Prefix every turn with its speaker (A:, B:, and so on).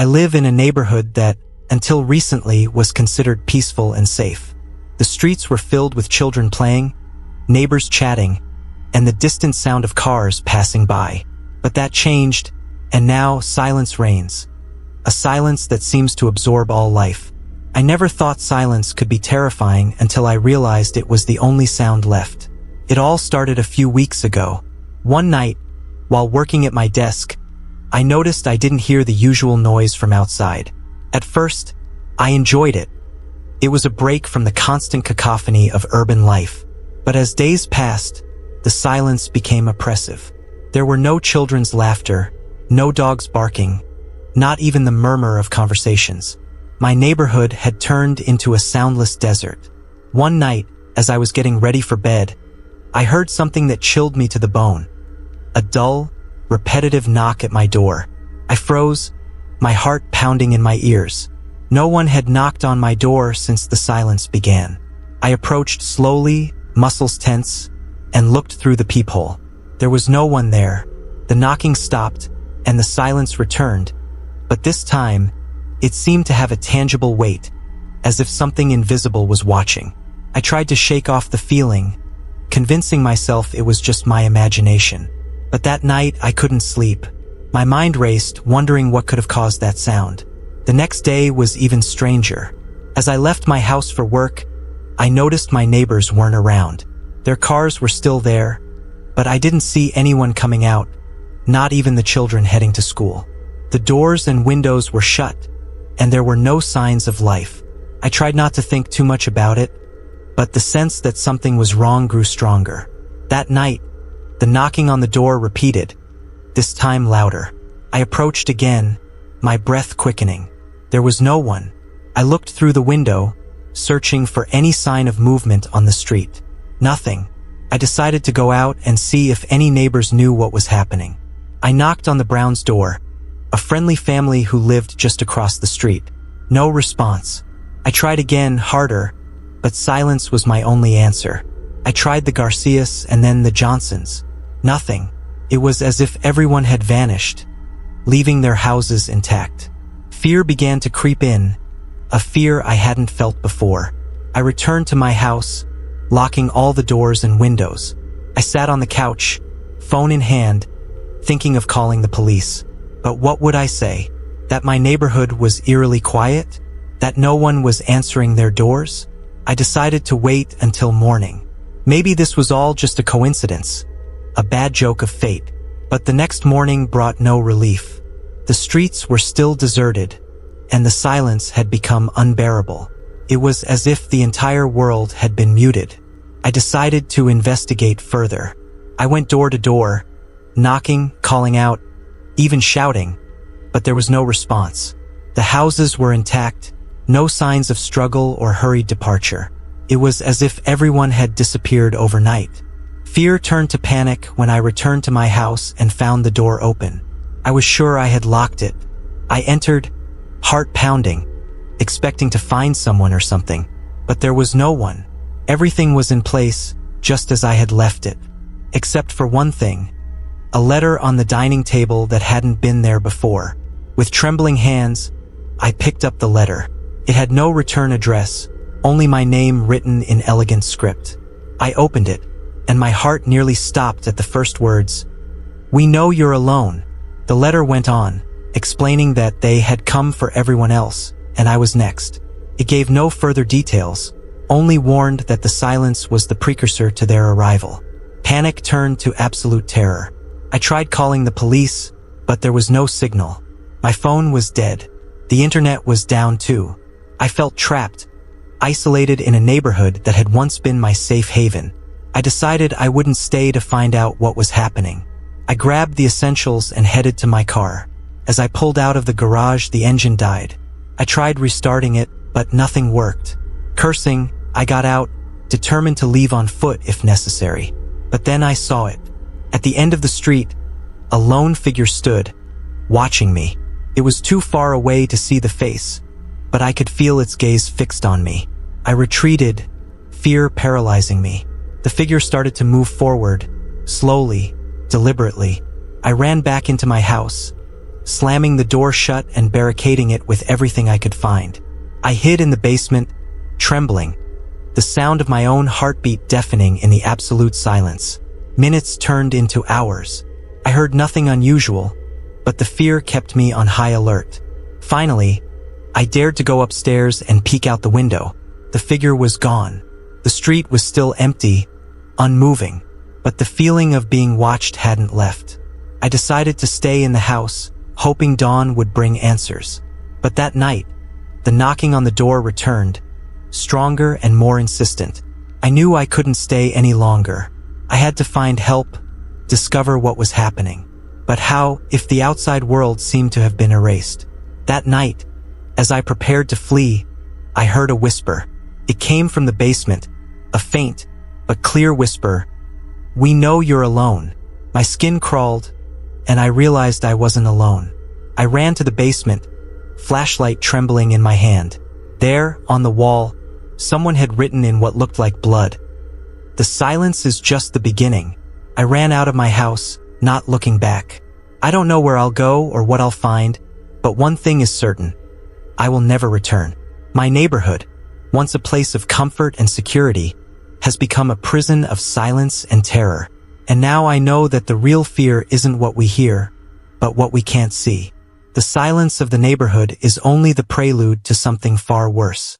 A: I live in a neighborhood that, until recently, was considered peaceful and safe. The streets were filled with children playing, neighbors chatting, and the distant sound of cars passing by. But that changed, and now silence reigns. A silence that seems to absorb all life. I never thought silence could be terrifying until I realized it was the only sound left. It all started a few weeks ago. One night, while working at my desk, I noticed I didn't hear the usual noise from outside. At first, I enjoyed it. It was a break from the constant cacophony of urban life. But as days passed, the silence became oppressive. There were no children's laughter, no dogs barking, not even the murmur of conversations. My neighborhood had turned into a soundless desert. One night, as I was getting ready for bed, I heard something that chilled me to the bone. A dull, repetitive knock at my door. I froze, my heart pounding in my ears. No one had knocked on my door since the silence began. I approached slowly, muscles tense, and looked through the peephole. There was no one there. The knocking stopped, and the silence returned. But this time, it seemed to have a tangible weight, as if something invisible was watching. I tried to shake off the feeling, convincing myself it was just my imagination. But that night, I couldn't sleep. My mind raced, wondering what could have caused that sound. The next day was even stranger. As I left my house for work, I noticed my neighbors weren't around. Their cars were still there, but I didn't see anyone coming out, not even the children heading to school. The doors and windows were shut, and there were no signs of life. I tried not to think too much about it, but the sense that something was wrong grew stronger. That night, the knocking on the door repeated, this time louder. I approached again, my breath quickening. There was no one. I looked through the window, searching for any sign of movement on the street. Nothing. I decided to go out and see if any neighbors knew what was happening. I knocked on the Browns' door, a friendly family who lived just across the street. No response. I tried again, harder, but silence was my only answer. I tried the Garcias and then the Johnsons. Nothing. It was as if everyone had vanished, leaving their houses intact. Fear began to creep in, a fear I hadn't felt before. I returned to my house, locking all the doors and windows. I sat on the couch, phone in hand, thinking of calling the police. But what would I say? That my neighborhood was eerily quiet? That no one was answering their doors? I decided to wait until morning. Maybe this was all just a coincidence, a bad joke of fate. But the next morning brought no relief. The streets were still deserted, and the silence had become unbearable. It was as if the entire world had been muted. I decided to investigate further. I went door to door, knocking, calling out, even shouting, but there was no response. The houses were intact, no signs of struggle or hurried departure. It was as if everyone had disappeared overnight. Fear turned to panic when I returned to my house and found the door open. I was sure I had locked it. I entered, heart pounding, expecting to find someone or something, but there was no one. Everything was in place, just as I had left it. Except for one thing, a letter on the dining table that hadn't been there before. With trembling hands, I picked up the letter. It had no return address, only my name written in elegant script. I opened it, and my heart nearly stopped at the first words. "We know you're alone." The letter went on, explaining that they had come for everyone else, and I was next. It gave no further details, only warned that the silence was the precursor to their arrival. Panic turned to absolute terror. I tried calling the police, but there was no signal. My phone was dead. The internet was down too. I felt trapped, isolated in a neighborhood that had once been my safe haven. I decided I wouldn't stay to find out what was happening. I grabbed the essentials and headed to my car. As I pulled out of the garage, the engine died. I tried restarting it, but nothing worked. Cursing, I got out, determined to leave on foot if necessary. But then I saw it. At the end of the street, a lone figure stood, watching me. It was too far away to see the face, but I could feel its gaze fixed on me. I retreated, fear paralyzing me. The figure started to move forward, slowly, deliberately. I ran back into my house, slamming the door shut and barricading it with everything I could find. I hid in the basement, trembling, the sound of my own heartbeat deafening in the absolute silence. Minutes turned into hours. I heard nothing unusual, but the fear kept me on high alert. Finally, I dared to go upstairs and peek out the window. The figure was gone. The street was still empty, unmoving, but the feeling of being watched hadn't left. I decided to stay in the house, hoping dawn would bring answers. But that night, the knocking on the door returned, stronger and more insistent. I knew I couldn't stay any longer. I had to find help, discover what was happening. But how, if the outside world seemed to have been erased? That night, as I prepared to flee, I heard a whisper. It came from the basement, a faint but clear whisper. "We know you're alone." My skin crawled, and I realized I wasn't alone. I ran to the basement, flashlight trembling in my hand. There, on the wall, someone had written in what looked like blood, "The silence is just the beginning." I ran out of my house, not looking back. I don't know where I'll go or what I'll find, but one thing is certain. I will never return. My neighborhood, once a place of comfort and security, has become a prison of silence and terror. And now I know that the real fear isn't what we hear, but what we can't see. The silence of the neighborhood is only the prelude to something far worse.